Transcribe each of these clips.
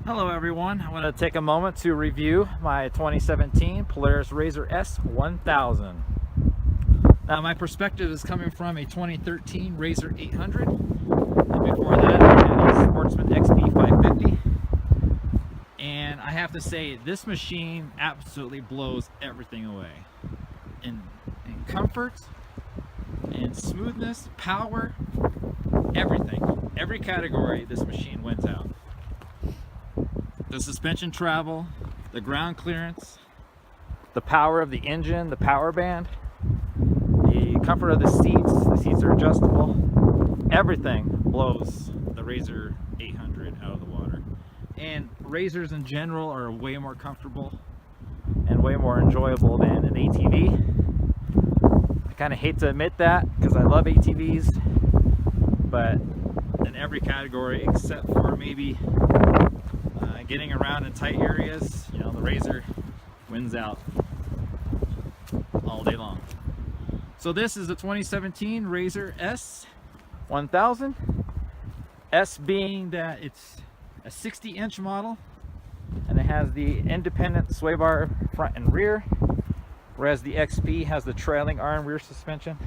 Hello everyone, I want to take a moment to review my 2017 Polaris RZR S 1000. Now my perspective is coming from a 2013 RZR 800, and before that I had a Sportsman XP 550. And I have to say, this machine absolutely blows everything away. In comfort, in smoothness, power, everything. Every category this machine wins out. The suspension travel, the ground clearance, the power of the engine, the power band, the comfort of the seats are adjustable. Everything blows the RZR 800 out of the water. And RZRs in general are way more comfortable and way more enjoyable than an ATV. I kind of hate to admit that because I love ATVs, but in every category except for maybe getting around in tight areas, you know, the RZR wins out all day long. So this is the 2017 RZR S 1000. S being that it's a 60-inch model, and it has the independent sway bar front and rear, whereas the XP has the trailing arm rear suspension.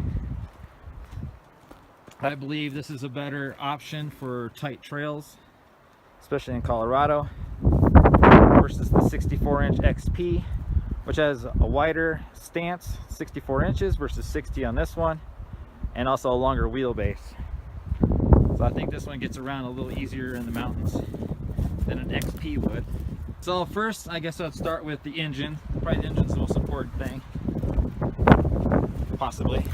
I believe this is a better option for tight trails, especially in Colorado, versus the 64-inch XP, which has a wider stance, 64 inches versus 60 on this one, and also a longer wheelbase. So I think this one gets around a little easier in the mountains than an XP would. So first, I guess I'd start with the engine. Probably the engine's the most important thing, possibly.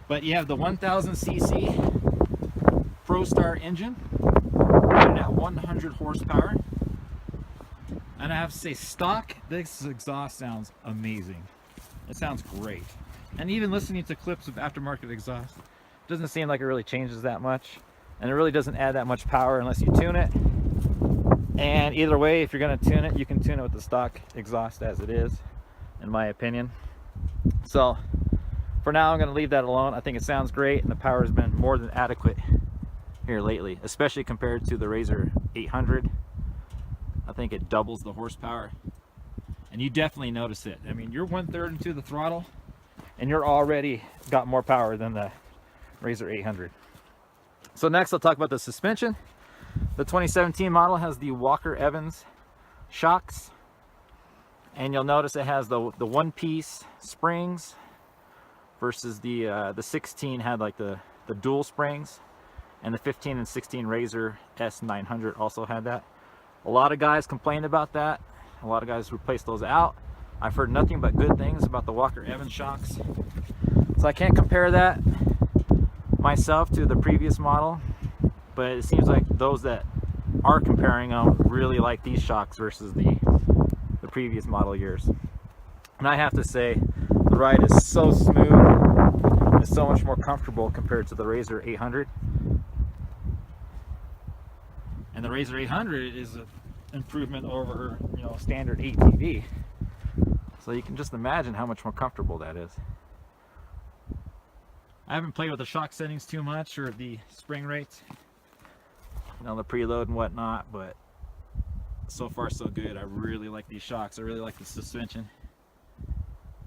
But you have the 1000cc ProStar engine running at 100 horsepower. And I have to say, stock, this exhaust sounds amazing. It sounds great. And even listening to clips of aftermarket exhaust, doesn't seem like it really changes that much. And it really doesn't add that much power unless you tune it. And either way, if you're going to tune it, you can tune it with the stock exhaust as it is, in my opinion. So for now, I'm going to leave that alone. I think it sounds great, and the power has been more than adequate here lately, especially compared to the RZR 800. I think it doubles the horsepower, and you definitely notice it. I mean, you're 1/3 into the throttle, and you're already got more power than the RZR 800. So next, I'll talk about the suspension. The 2017 model has the Walker Evans shocks, and you'll notice it has the one-piece springs versus the 16 had like the dual springs, and the 15 and 16 RZR S 900 also had that. A lot of guys complained about that. A lot of guys replaced those out. I've heard nothing but good things about the Walker Evans shocks. So I can't compare that myself to the previous model, but it seems like those that are comparing them really like these shocks versus the previous model years. And I have to say, the ride is so smooth. It's so much more comfortable compared to the RZR 800. And the RZR 800 is an improvement over, you know, standard ATV. So you can just imagine how much more comfortable that is. I haven't played with the shock settings too much, or the spring rates, you know, the preload and whatnot, but so far so good. I really like these shocks. I really like the suspension.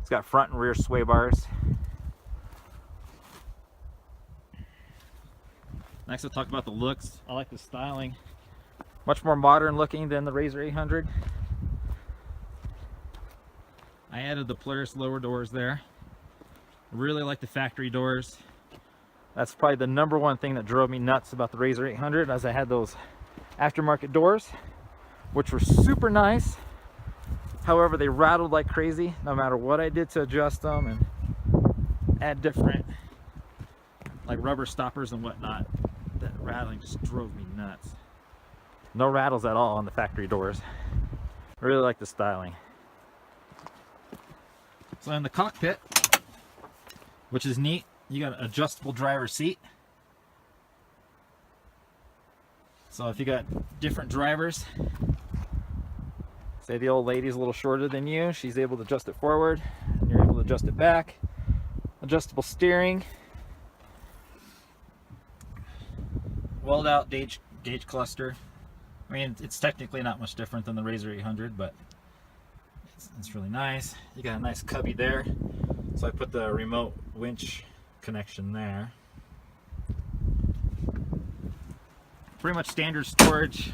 It's got front and rear sway bars. Next, I'll talk about the looks. I like the styling. Much more modern looking than the RZR 800. I added the Polaris Lower doors there. I really like the factory doors. That's probably the #1 thing that drove me nuts about the RZR 800, as I had those aftermarket doors, which were super nice. However, they rattled like crazy no matter what I did to adjust them and add different like rubber stoppers and whatnot. That rattling just drove me nuts. No rattles at all on the factory doors. I really like the styling. So in the cockpit, which is neat, you got an adjustable driver's seat. So if you got different drivers, say the old lady's a little shorter than you, she's able to adjust it forward, and you're able to adjust it back. Adjustable steering. Welled out gauge cluster. I mean, it's technically not much different than the RZR 800, but it's really nice. You got a nice cubby there. So I put the remote winch connection there. Pretty much standard storage.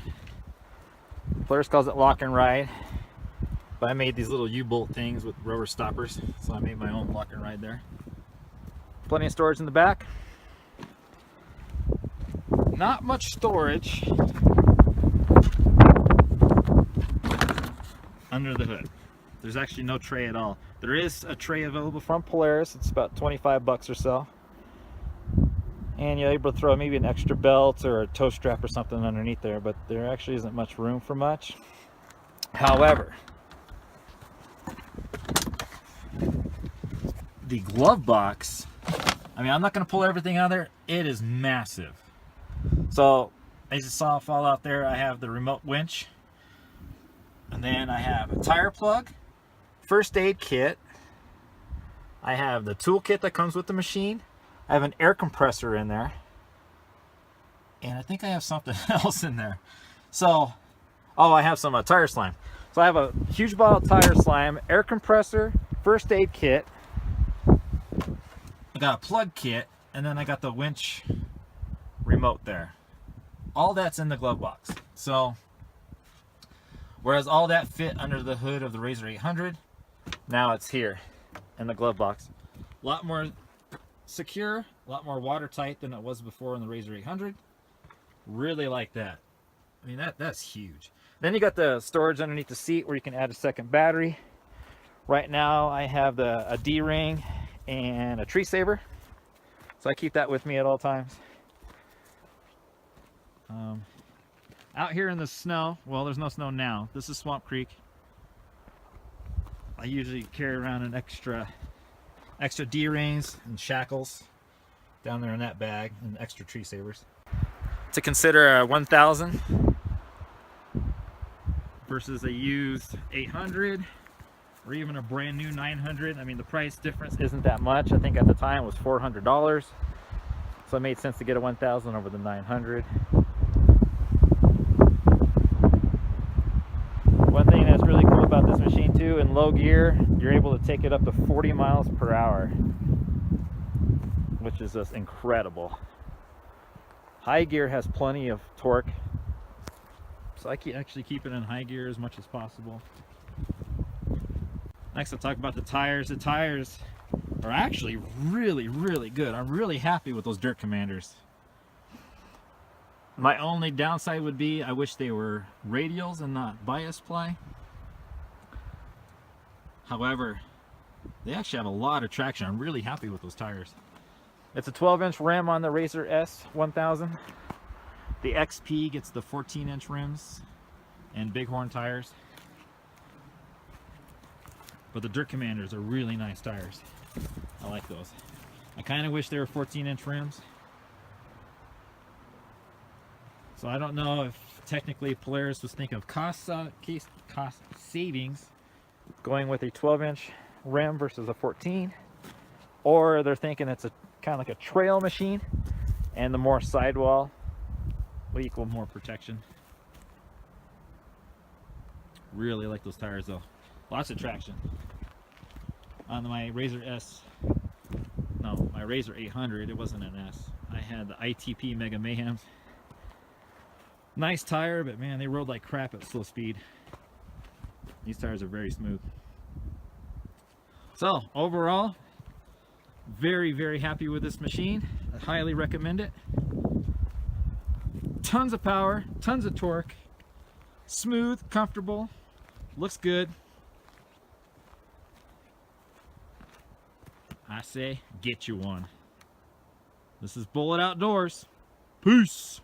Polaris calls it lock and ride. But I made these little U-bolt things with rubber stoppers, so I made my own lock and ride there. Plenty of storage in the back. Not much storage under the hood. There's actually no tray at all. There is a tray available from Polaris. It's about 25 bucks or so. And you're able to throw maybe an extra belt or a toe strap or something underneath there, but there actually isn't much room for much. However, the glove box, I mean, I'm not going to pull everything out of there. It is massive. So, as you saw fall out there, I have the remote winch. And then I have a tire plug, first aid kit. I have the tool kit that comes with the machine. I have an air compressor in there. And I think I have something else in there. So, oh, I have some tire slime. So I have a huge bottle of tire slime, air compressor, first aid kit. I got a plug kit, and then I got the winch remote there. All that's in the glove box. So, whereas all that fit under the hood of the RZR 800, now it's here in the glove box. A lot more secure, a lot more watertight than it was before in the RZR 800. Really like that. I mean, that's huge. Then you got the storage underneath the seat where you can add a second battery. Right now I have a D-ring and a tree saver, so I keep that with me at all times. Out here in the snow, well, there's no snow now. This is Swamp Creek. I usually carry around an extra D-rings and shackles down there in that bag, and extra tree savers. To consider a 1000 versus a used 800 or even a brand new 900, I mean, the price difference isn't that much. I think at the time it was $400, so it made sense to get a 1000 over the 900. One thing that's really cool about this machine too, in low gear, you're able to take it up to 40 miles per hour, which is just incredible. High gear has plenty of torque, so I can actually keep it in high gear as much as possible. Next, I'll talk about the tires. The tires are actually really, really good. I'm really happy with those Dirt Commanders. My only downside would be I wish they were radials and not bias ply. However, they actually have a lot of traction. I'm really happy with those tires. It's a 12-inch rim on the RZR S 1000. The XP gets the 14-inch rims and Bighorn tires. But the Dirt Commanders are really nice tires. I like those. I kind of wish they were 14-inch rims. So I don't know if technically Polaris was thinking of cost savings going with a 12-inch rim versus a 14, or they're thinking it's a kind of like a trail machine and the more sidewall will equal more protection. Really like those tires though. Lots of traction. On my RZR S, no, my RZR 800, it wasn't an S. I had the ITP Mega Mayhems. Nice tire, but man, they rode like crap at slow speed. These tires are very smooth. So overall, very, very happy with this machine. I highly recommend it. Tons of power, tons of torque, smooth, comfortable, looks good. I say, get you one. This is Bullet Outdoors. Peace.